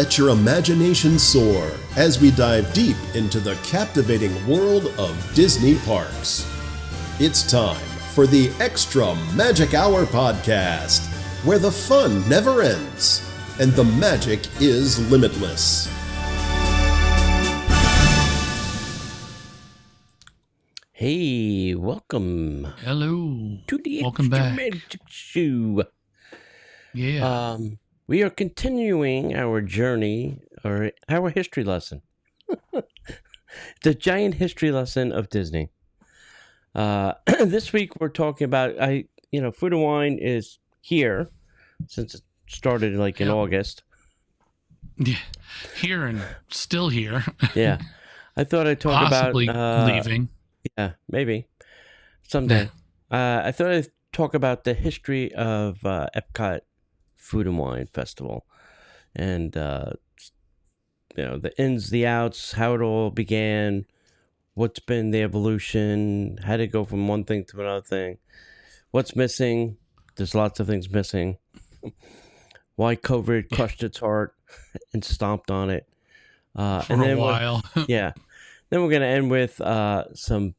Let your imagination soar as we dive deep into the captivating world of Disney parks. It's time for the Extra Magic Hour podcast, where the fun never ends and the magic is limitless. Hey, welcome. Hello. To the Welcome Extra back. Magic Show. Yeah. We are continuing our journey, or our history lesson. The giant history lesson of Disney. This week we're talking about, Food and Wine is here since it started in August. Yeah. Here and still here. Yeah. I thought I'd talk Possibly about... leaving. Yeah, maybe. Someday. I thought I'd talk about the history of Epcot Food and Wine Festival. And, the ins, the outs, how it all began, what's been the evolution, how to go from one thing to another thing, what's missing. There's lots of things missing. Why COVID crushed its heart and stomped on it. For a while. Yeah. Then we're going to end with some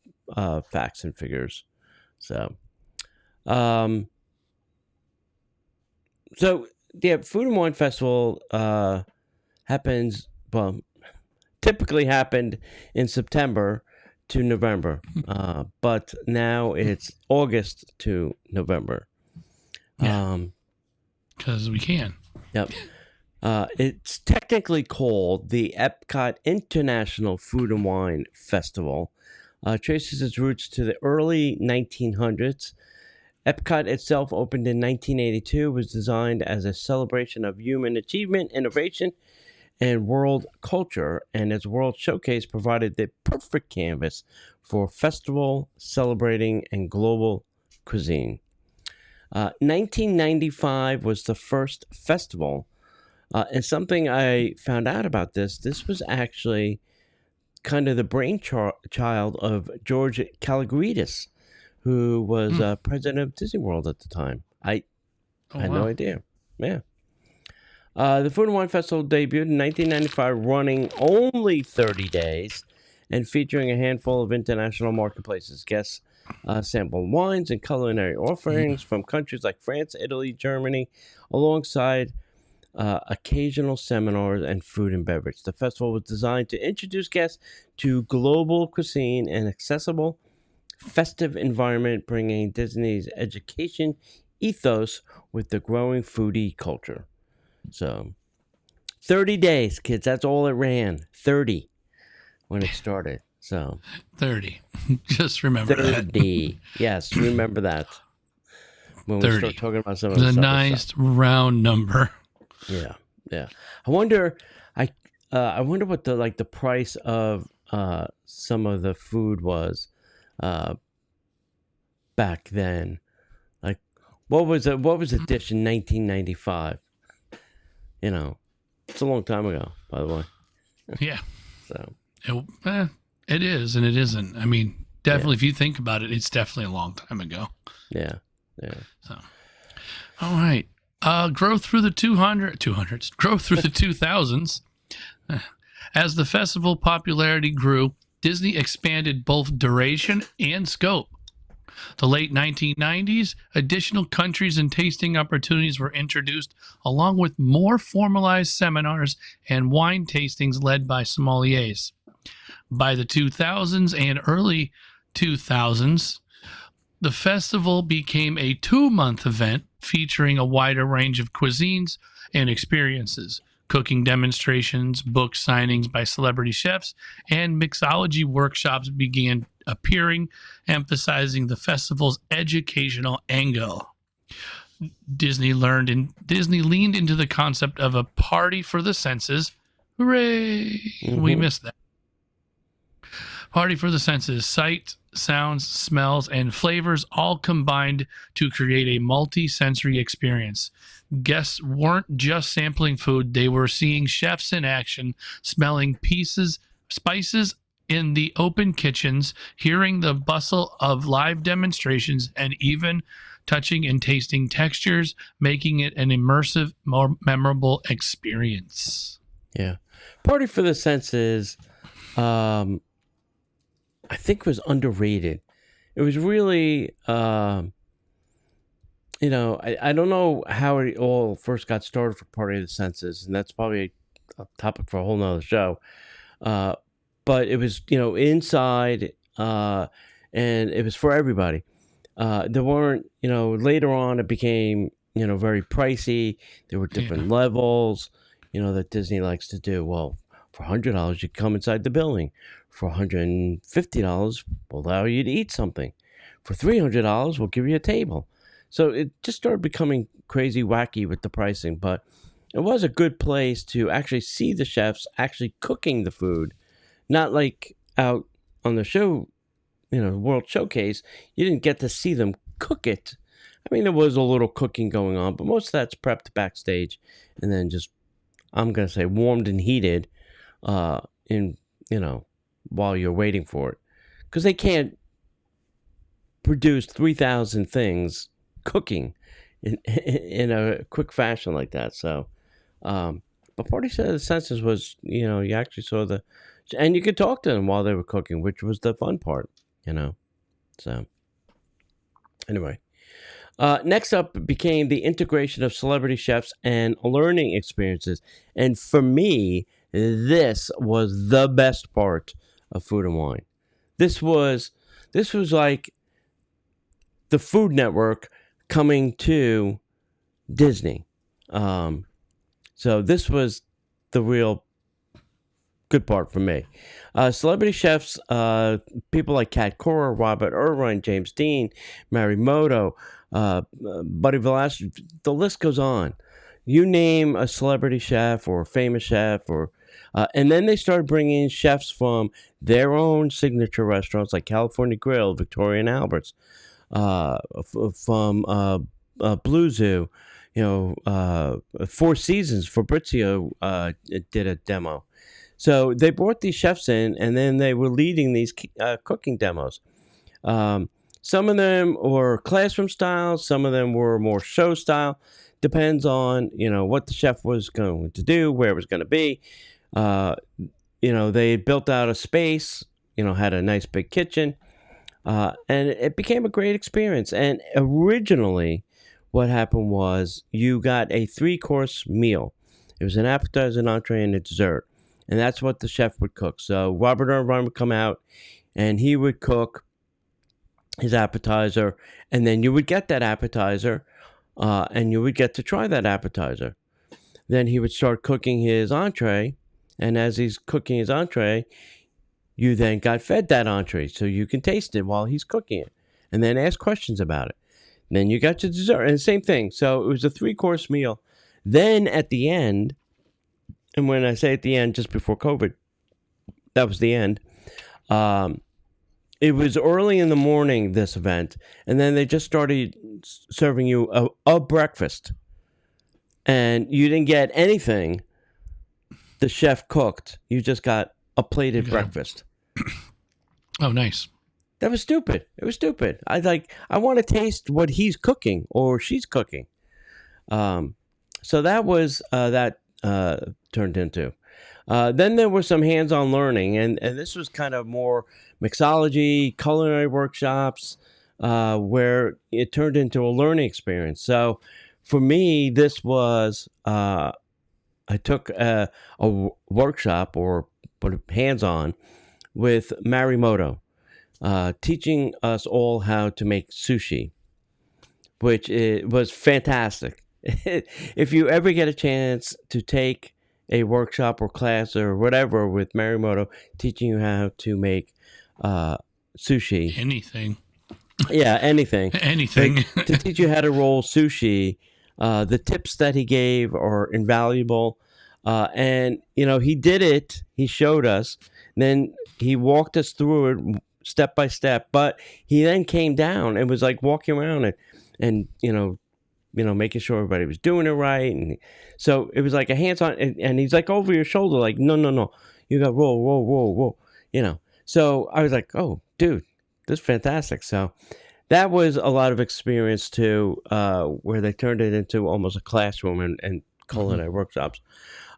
facts and figures. So, Food and Wine Festival typically happened in September to November, but now it's August to November. Because we can. Yep. It's technically called the Epcot International Food and Wine Festival. Traces its roots to the early 1900s. Epcot itself opened in 1982, was designed as a celebration of human achievement, innovation, and world culture, and its World Showcase provided the perfect canvas for festival, celebrating, and global cuisine. 1995 was the first festival. And something I found out about this was actually kind of the brainchild of George Kalogridis, who was president of Disney World at the time. I had no idea. Yeah. The Food and Wine Festival debuted in 1995, running only 30 days and featuring a handful of international marketplaces. Guests sampled wines and culinary offerings from countries like France, Italy, Germany, alongside occasional seminars and food and beverage. The festival was designed to introduce guests to global cuisine and accessible, festive environment, bringing Disney's education ethos with the growing foodie culture. So, 30 days, kids. That's all it ran. 30 when it started. So 30. Just remember 30. Yes, remember that. When 30. we start talking about some of the this other nice stuff. round number. Yeah. I wonder what the price of some of the food was back then. Like what was a dish in 1995? It's a long time ago, by the way. Yeah. So it is and it isn't. I mean, definitely if you think about it, it's definitely a long time ago. Yeah. So, all right. Grow through the 2000s. As the festival popularity grew, Disney expanded both duration and scope. The late 1990s, additional countries and tasting opportunities were introduced, along with more formalized seminars and wine tastings led by sommeliers. By the 2000s and early 2000s, the festival became a 2-month event featuring a wider range of cuisines and experiences, cooking demonstrations, book signings by celebrity chefs, and mixology workshops began appearing, emphasizing the festival's educational angle. Disney leaned into the concept of a party for the senses. Hooray! We missed that. Party for the senses, sight, sounds, smells, and flavors all combined to create a multi-sensory experience. Guests weren't just sampling food, they were seeing chefs in action, smelling spices in the open kitchens, hearing the bustle of live demonstrations, and even touching and tasting textures, making it an immersive, more memorable experience. Yeah. Party for the Senses, um, I think was underrated. It was really, I don't know how it all first got started for Party of the Senses, and that's probably a topic for a whole nother show. Uh, but it was, inside, and it was for everybody. There weren't, later on it became, very pricey. There were Yeah. different levels, that Disney likes to do. Well, for $100, you come inside the building. For $150, we'll allow you to eat something. For $300, we'll give you a table. So it just started becoming crazy wacky with the pricing, but it was a good place to actually see the chefs actually cooking the food, not like out on the show, World Showcase. You didn't get to see them cook it. I mean, there was a little cooking going on, but most of that's prepped backstage and then just, I'm going to say, warmed and heated in, while you're waiting for it. Because they can't produce 3,000 things cooking in a quick fashion like that. So, but Party of the Senses was, you actually saw and you could talk to them while they were cooking, which was the fun part, So, anyway. Next up became the integration of celebrity chefs and learning experiences. And for me, this was the best part of Food and Wine. This was like the Food Network coming to Disney. So this was the real good part for me. Celebrity chefs, people like Kat Cora, Robert Irvine, James Dean, Marimoto, Buddy Velasquez, the list goes on. You name a celebrity chef or a famous chef, and then they started bringing in chefs from their own signature restaurants like California Grill, Victoria and Albert's, from Blue Zoo, Four Seasons. Fabrizio did a demo. So they brought these chefs in, and then they were leading these cooking demos. Some of them were classroom style. Some of them were more show style. Depends on, what the chef was going to do, where it was going to be. They built out a space, had a nice big kitchen. And it became a great experience. And originally, what happened was you got a 3-course meal. It was an appetizer, an entree, and a dessert. And that's what the chef would cook. So Robert Irvine would come out, and he would cook his appetizer, and then you would get that appetizer, and you would get to try that appetizer. Then he would start cooking his entree, and as he's cooking his entree, you then got fed that entree, so you can taste it while he's cooking it, and then ask questions about it. And then you got your dessert, and same thing. So it was a 3-course meal. Then at the end, and when I say at the end, just before COVID, that was the end. It was early in the morning, this event, and then they just started serving you a breakfast. And you didn't get anything the chef cooked. You just got a plated breakfast. Oh, nice. That was stupid. It was stupid. I want to taste what he's cooking or she's cooking. So that was that turned into. Then there was some hands-on learning, and this was kind of more mixology, culinary workshops, where it turned into a learning experience. So for me, this was, I took a workshop or put hands-on with Marimoto, teaching us all how to make sushi, which was fantastic. If you ever get a chance to take a workshop or class or whatever with Marimoto teaching you how to make sushi. Anything. Yeah, anything. Anything. To teach you how to roll sushi, the tips that he gave are invaluable. And, he did it. He showed us. Then he walked us through it step by step. But he then came down and was like walking around and making sure everybody was doing it right. And so it was like a hands-on, and he's like over your shoulder, like, no, you got roll. So I was like, oh, dude, this is fantastic. So that was a lot of experience too, where they turned it into almost a classroom and culinary workshops.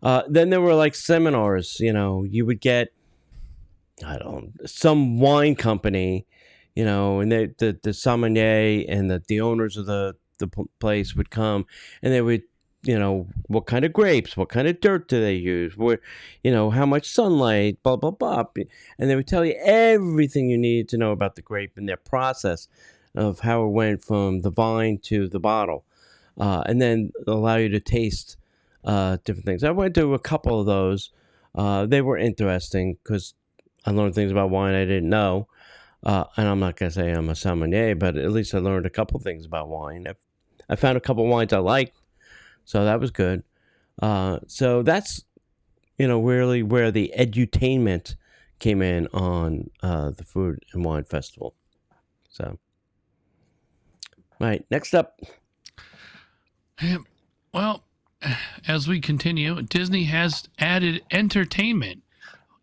Then there were like seminars. You would get, I don't know, some wine company, and the sommelier and the owners of the place would come, and they would, what kind of grapes, what kind of dirt do they use, where, how much sunlight, blah blah blah, and they would tell you everything you need to know about the grape and their process of how it went from the vine to the bottle, and then allow you to taste different things. I went to a couple of those. They were interesting because I learned things about wine I didn't know. And I'm not going to say I'm a sommelier, but at least I learned a couple things about wine. I found a couple wines I liked, so that was good. So that's, really where the edutainment came in on the Food and Wine Festival. So, right, next up. Well, as we continue, Disney has added entertainment.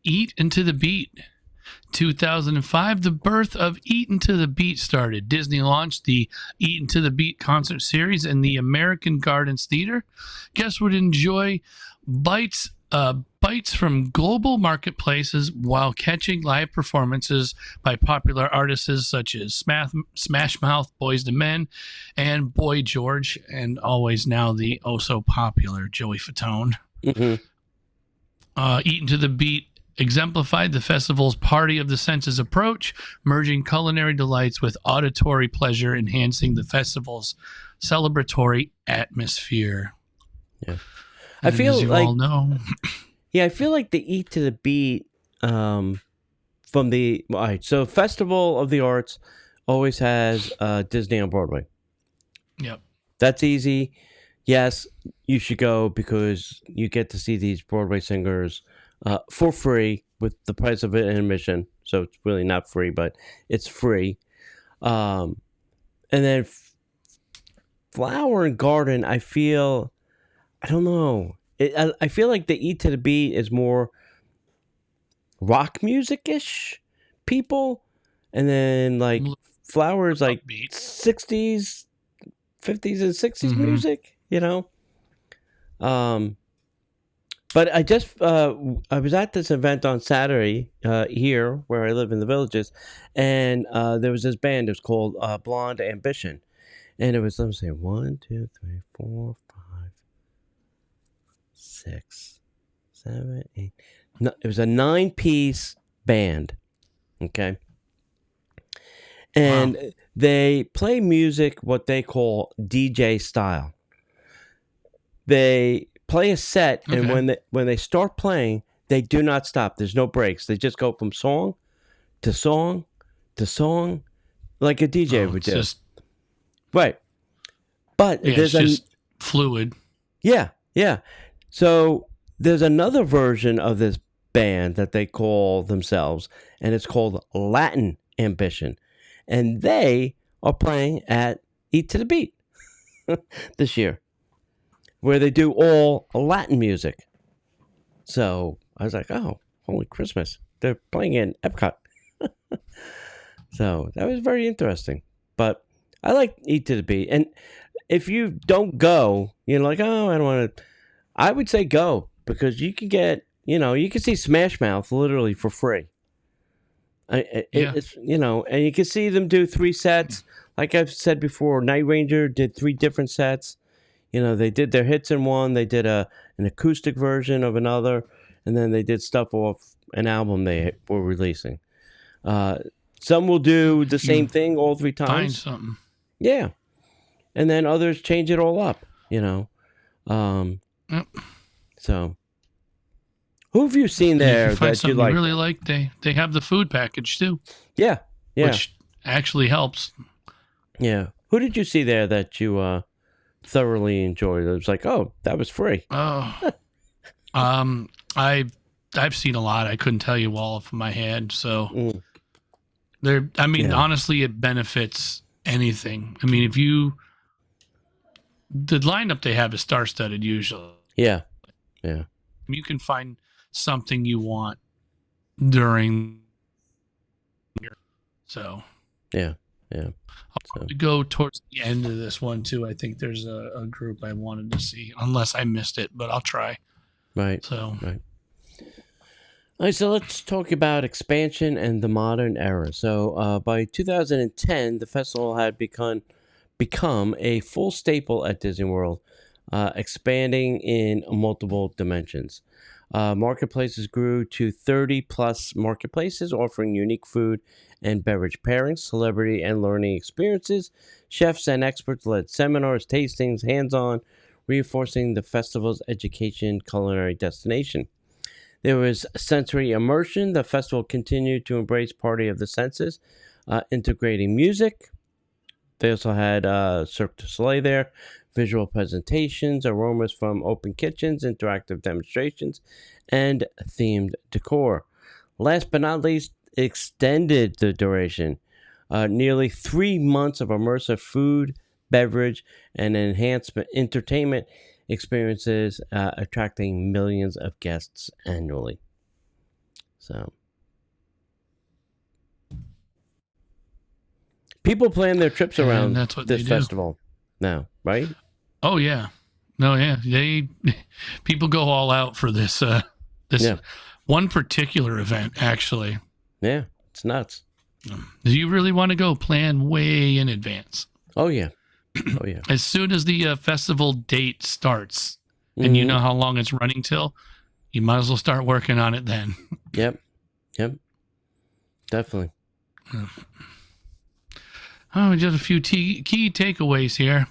Eat into the Beat. 2005, the birth of Eat into the Beat started. Disney launched the Eat into the Beat concert series in the American Gardens Theater. Guests would enjoy bites from global marketplaces while catching live performances by popular artists such as Smash Mouth, Boyz II Men, and Boy George, and always now the oh-so-popular Joey Fatone. Mm-hmm. Eat into the Beat exemplified the festival's party of the senses approach, merging culinary delights with auditory pleasure, enhancing the festival's celebratory atmosphere. Yeah, I feel as you all know. Yeah, I feel like the Eat to the Beat from the all right. So Festival of the Arts always has Disney on Broadway. Yep, that's easy. Yes, you should go because you get to see these Broadway singers for free with the price of an admission. So it's really not free, but it's free. And then Flower and Garden, I don't know. I feel like the Eat to the Beat is more rock music-ish people. And then like Flower is like 60s, 50s and 60s music, But I just I was at this event on Saturday here where I live in the Villages, and there was this band. It was called Blonde Ambition, and it was, let me see, 1, 2, 3, 4, 5, 6, 7, 8. No, it was a 9-piece band. Okay, and they play music what they call DJ style. They play a set, and when they start playing, they do not stop. There's no breaks. They just go from song to song to song, like a DJ would do. Just, right. But it's just fluid. Yeah. So there's another version of this band that they call themselves, and it's called Latin Ambition, and they are playing at Eat to the Beat this year, where they do all Latin music. So I was like, oh, holy Christmas. They're playing in Epcot. So that was very interesting. But I like Eat to the Beat. And if you don't go, you're like, oh, I don't want to. I would say go, because you can get, you can see Smash Mouth literally for free. It's, and you can see them do 3 sets. Like I've said before, Night Ranger did 3 different sets. They did their hits in one, they did an acoustic version of another, and then they did stuff off an album they were releasing. Some will do the same thing all 3 times. Find something. Yeah. And then others change it all up, Yep. So, who have you seen there that you like? Really like? They have the food package too. Yeah. Which actually helps. Yeah. Who did you see there that you thoroughly enjoyed? It was like, oh, that was free. Oh, I've seen a lot. I couldn't tell you all off my head. So honestly, it benefits anything. I mean, the lineup they have is star-studded usually. Yeah. You can find something you want during. So. Yeah. Yeah. So, To go towards the end of this one too. I think there's a group I wanted to see, unless I missed it, but I'll try. right. So Right. All right, so let's talk about expansion and the modern era. So by 2010, the festival had become a full staple at Disney World, expanding in multiple dimensions. Marketplaces grew to 30 plus marketplaces offering unique food and beverage pairings, celebrity and learning experiences. Chefs and experts led seminars, tastings, hands on, reinforcing the festival's education culinary destination. There was sensory immersion. The festival continued to embrace Party of the Senses, integrating music. They also had Cirque du Soleil there, visual presentations, aromas from open kitchens, interactive demonstrations, and themed decor. Last but not least, extended the duration. Nearly 3 months of immersive food, beverage, and enhancement entertainment experiences, attracting millions of guests annually. So, people plan their trips and around that's what this they do. festival now, right? Oh yeah, no, yeah, people go all out for this Yeah. one particular event. Actually, Yeah, it's nuts. do you really want to go? Plan way in advance. Oh yeah, oh yeah. As soon as the festival date starts, and you know how long it's running till, you might as well start working on it then. Yep, definitely. Oh, just a few key takeaways here.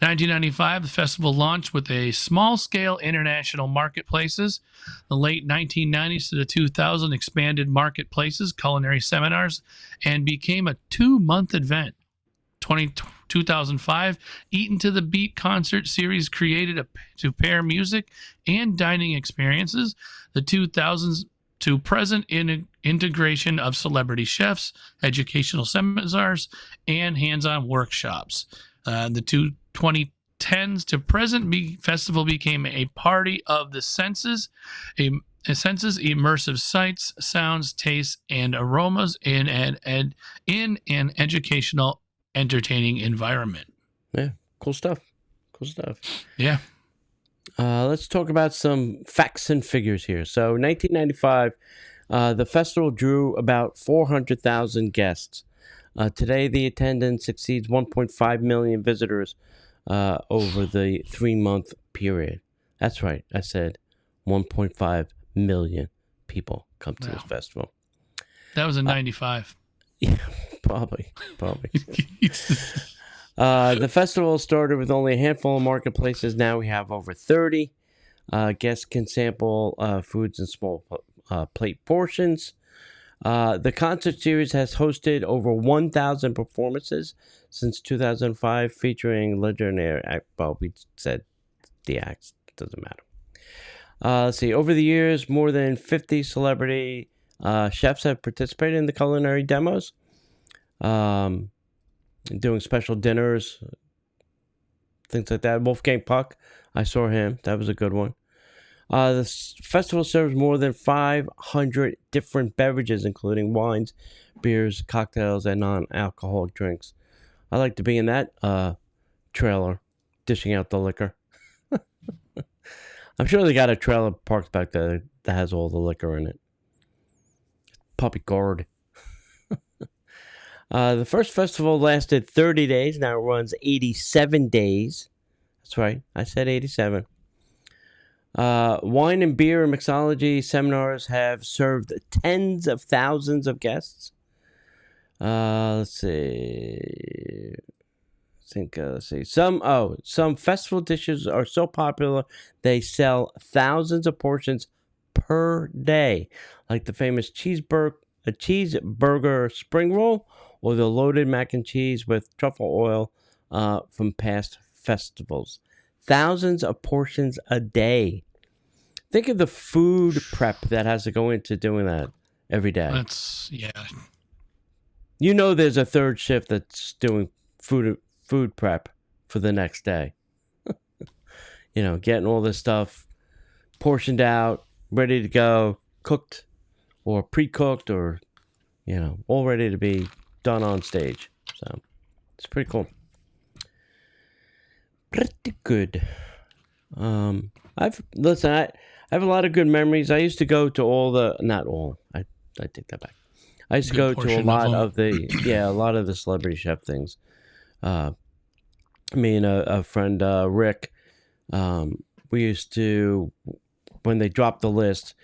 1995, the festival launched with a small-scale international marketplaces. The late 1990s to the 2000s expanded marketplaces, culinary seminars, and became a 2-month event. 2005, Eaten to the Beat concert series created to pair music and dining experiences. The 2000s to present integration of celebrity chefs, educational seminars, and hands-on workshops. The 2010s to present festival became a party of the senses, immersive sights, sounds, tastes, and aromas in an educational, entertaining environment. Yeah, cool stuff. Yeah. Let's talk about some facts and figures here. So, 1995, the festival drew about 400,000 guests. Today, the attendance exceeds 1.5 million visitors over the 3-month period. That's right. I said 1.5 million people come to this festival. That was in 95. Yeah, probably. The festival started with only a handful of marketplaces. Now we have over 30. Guests can sample foods in small plate portions. The concert series has hosted over 1,000 performances since 2005, featuring legendary act. Well, we said the acts. Doesn't matter. Let's see. Over the years, more than 50 celebrity chefs have participated in the culinary demos, doing special dinners, things like that. Wolfgang Puck, I saw him. That was a good one. The festival serves more than 500 different beverages, including wines, beers, cocktails, and non-alcoholic drinks. I like to be in that trailer, dishing out the liquor. I'm sure they got a trailer parked back there that has all the liquor in it. Puppy guard. The first festival lasted 30 days. Now it runs 87 days. That's right. I said 87. Wine and beer and mixology seminars have served tens of thousands of guests. Let's see. Some festival dishes are so popular they sell thousands of portions per day, like the famous cheeseburger spring roll or the loaded mac and cheese with truffle oil from past festivals. Thousands of portions a day. Think of the food prep that has to go into doing that every day. You know there's a third shift that's doing food prep for the next day. Getting all this stuff portioned out, ready to go, cooked or pre-cooked or, all ready to be done on stage. So it's pretty cool. Pretty good. I have a lot of good memories. I used to go to not all. I take that back. I used to go to a lot of the Celebrity Chef things. Me and a friend, Rick, we used to, when they dropped the list,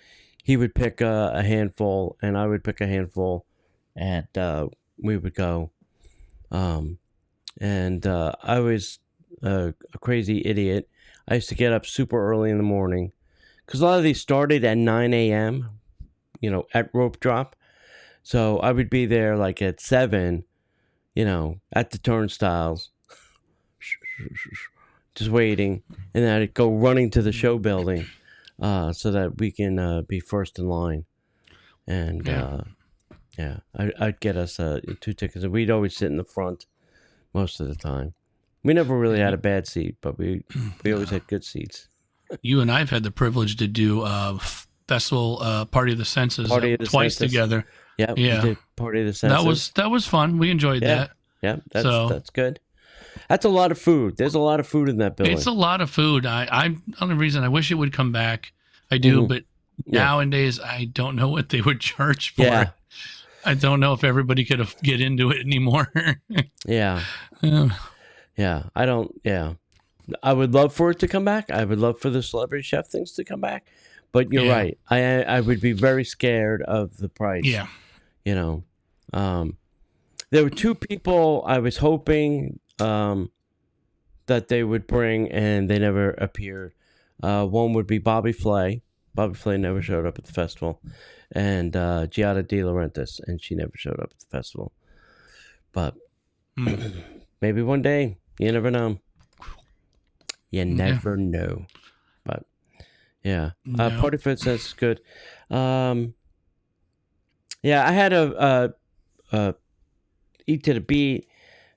he would pick a handful and I would pick a handful, and we would go. And I was a crazy idiot. I used to get up super early in the morning because a lot of these started at 9 a.m., at rope drop. So I would be there like at 7, at the turnstiles, just waiting. And then I'd go running to the show building so that we can be first in line. And I'd get us 2 tickets. And we'd always sit in the front most of the time. We never really had a bad seat, but we always had good seats. You and I've had the privilege to do festival Party of the Senses twice together. Yeah, we did Party of the Senses. That was fun. We enjoyed that. Yeah, that's good. That's a lot of food. There's a lot of food in that building. It's a lot of food. I'm only reason I wish it would come back. I do, but nowadays I don't know what they would charge for it. I don't know if everybody could get into it anymore. Yeah. Yeah, I don't. Yeah, I would love for it to come back. I would love for the Celebrity Chef things to come back. But you're right. I would be very scared of the price. Yeah. There were 2 people I was hoping that they would bring, and they never appeared. One would be Bobby Flay. Bobby Flay never showed up at the festival, and Giada De Laurentiis, and she never showed up at the festival. But maybe one day. You never know. You never know. But Party for the Senses is good. I had a Eat to the Beat.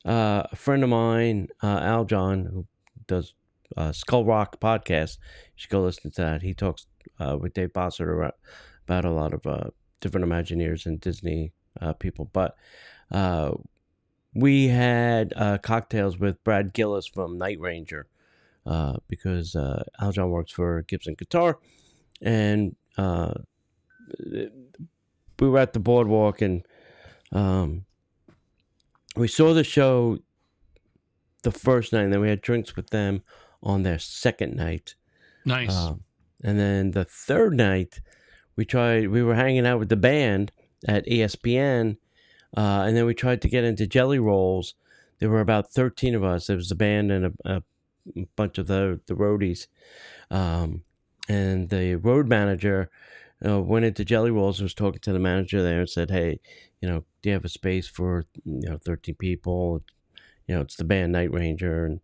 A friend of mine, Al John, who does Skull Rock podcast. You should go listen to that. He talks with Dave Bossert about a lot of different Imagineers and Disney people. But we had cocktails with Brad Gillis from Night Ranger because Al John works for Gibson Guitar. And we were at the boardwalk, and we saw the show the first night, and then we had drinks with them on their second night. Nice. And then the third night, we were hanging out with the band at ESPN. And then we tried to get into Jelly Rolls. There were about 13 of us. There was the band and a bunch of the roadies. And the road manager went into Jelly Rolls and was talking to the manager there and said, hey, do you have a space for 13 people? It's the band Night Ranger and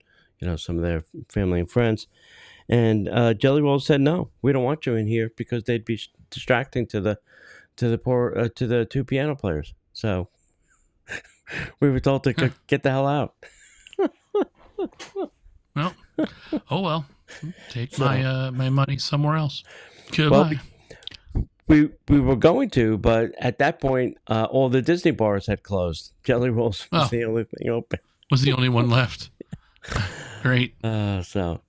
some of their family and friends. And Jelly Rolls said, no, we don't want you in here because they'd be distracting to the 2 piano players. So we were told to get the hell out. Well, well. Take my money somewhere else. Goodbye. Well, we were going to, but at that point, all the Disney bars had closed. Jelly Rolls was the only thing open. Was the only one left. Great. So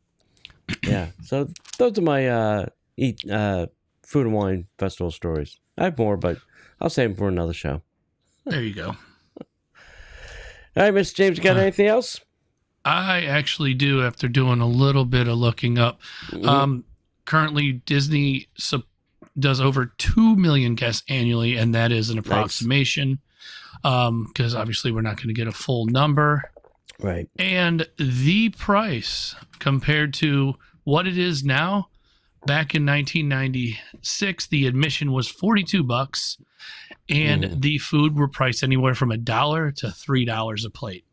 those are my food and wine festival stories. I have more, but I'll save them for another show. There you go. All right, Mr. James, you got anything else? I actually do, after doing a little bit of looking up. Currently, Disney does over 2 million guests annually, and that is an approximation because obviously we're not going to get a full number. Right. And the price compared to what it is now, back in 1996, the admission was $42, and the food were priced anywhere from $1 to $3 a plate.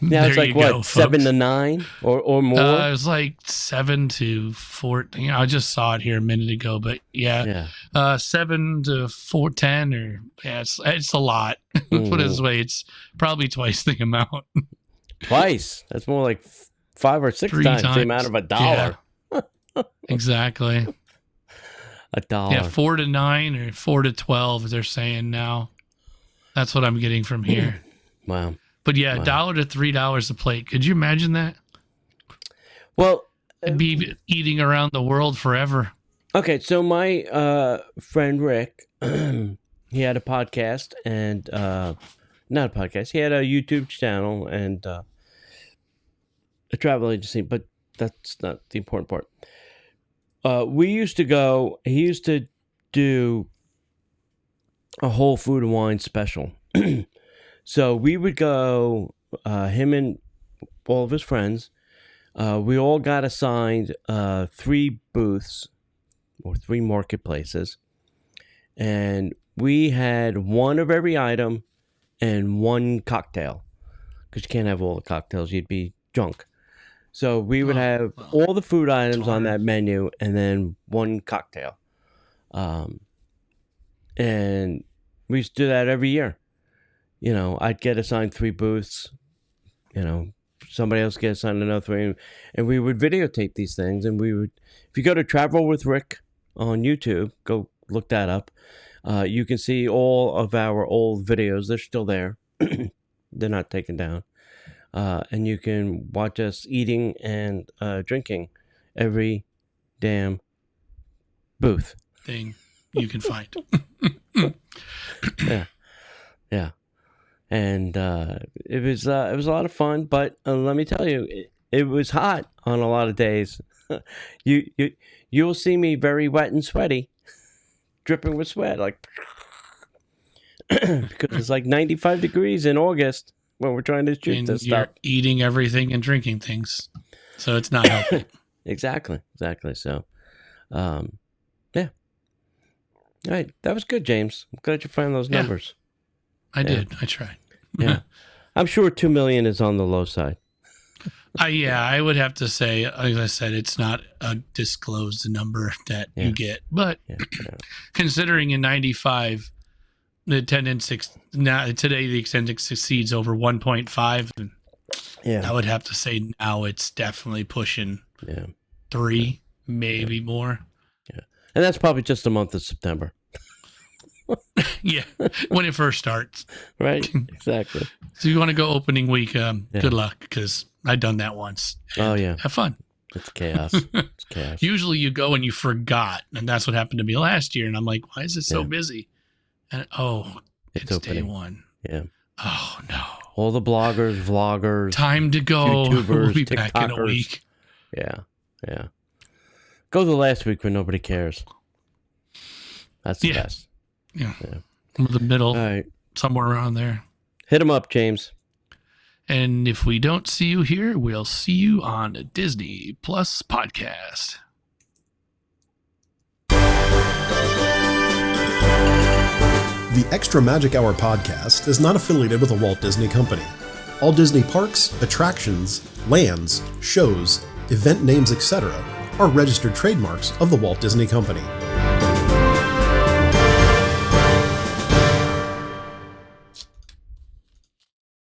Now it's like what, 7 to 9 or more? It was like 7 to 14. I just saw it here a minute ago, but 7 to 410 it's a lot. Put it this way, it's probably twice the amount. Twice? That's more like 5 or 6 times the amount of $1. Yeah. Exactly. $1. Yeah, 4 to 9 or 4 to 12, they're saying now. That's what I'm getting from here. Wow. But yeah, Wow. $1 to $3 a plate. Could you imagine that? Well, I'd be eating around the world forever. okay, so my friend Rick, he had a podcast and not a podcast. He had a YouTube channel and a travel agency, but that's not the important part. We used to go. He used to do a whole food and wine special. So we would go. Him and all of his friends. We all got assigned 3 booths or 3 marketplaces, and we had one of every item and 1 cocktail, because you can't have all the cocktails, you'd be drunk. So we would have all the food items on that menu and then 1 cocktail. And we used to do that every year. You know, I'd get assigned 3 booths, you know, somebody else get assigned another 3, and we would videotape these things. And we would, if you go to Travel with Rick on YouTube, go look that up. You can see all of our old videos. They're still there. They're not taken down. And you can watch us eating and drinking every damn booth thing you can find. Yeah. And it was a lot of fun, but let me tell you, it was hot on a lot of days. You'll see me very wet and sweaty, dripping with sweat, like because it's like 95 degrees in August when we're trying to shoot and this you're stuff. Eating everything and drinking things, so it's not healthy. Exactly. So, yeah. All right, that was good, James. I'm glad you found those numbers. I did. I tried. Yeah. I'm sure 2 million is on the low side. I would have to say, as I said, it's not a disclosed number that you get. But considering in 95, the attendance, today the attendance exceeds over 1.5. Yeah. I would have to say now it's definitely pushing 3, maybe more. Yeah. And that's probably just the month of September. Yeah, when it first starts. Right, exactly. So you want to go opening week, good luck, because I've done that once. Oh, yeah. Have fun. It's chaos. It's chaos. Usually you go and you forgot, and that's what happened to me last year, and I'm like, why is it so busy? And it's day 1. Yeah. Oh, no. All the bloggers, vloggers. Time to go. YouTubers, we'll be TikTokers. back in a week. Yeah. Go the last week when nobody cares. That's the best. Yeah. The middle. All right. Somewhere around there. Hit them up, James. And if we don't see you here, we'll see you on a Disney Plus podcast. The Extra Magic Hour podcast is not affiliated with the Walt Disney Company. All Disney parks, attractions, lands, shows, event names, etc. are registered trademarks of the Walt Disney Company.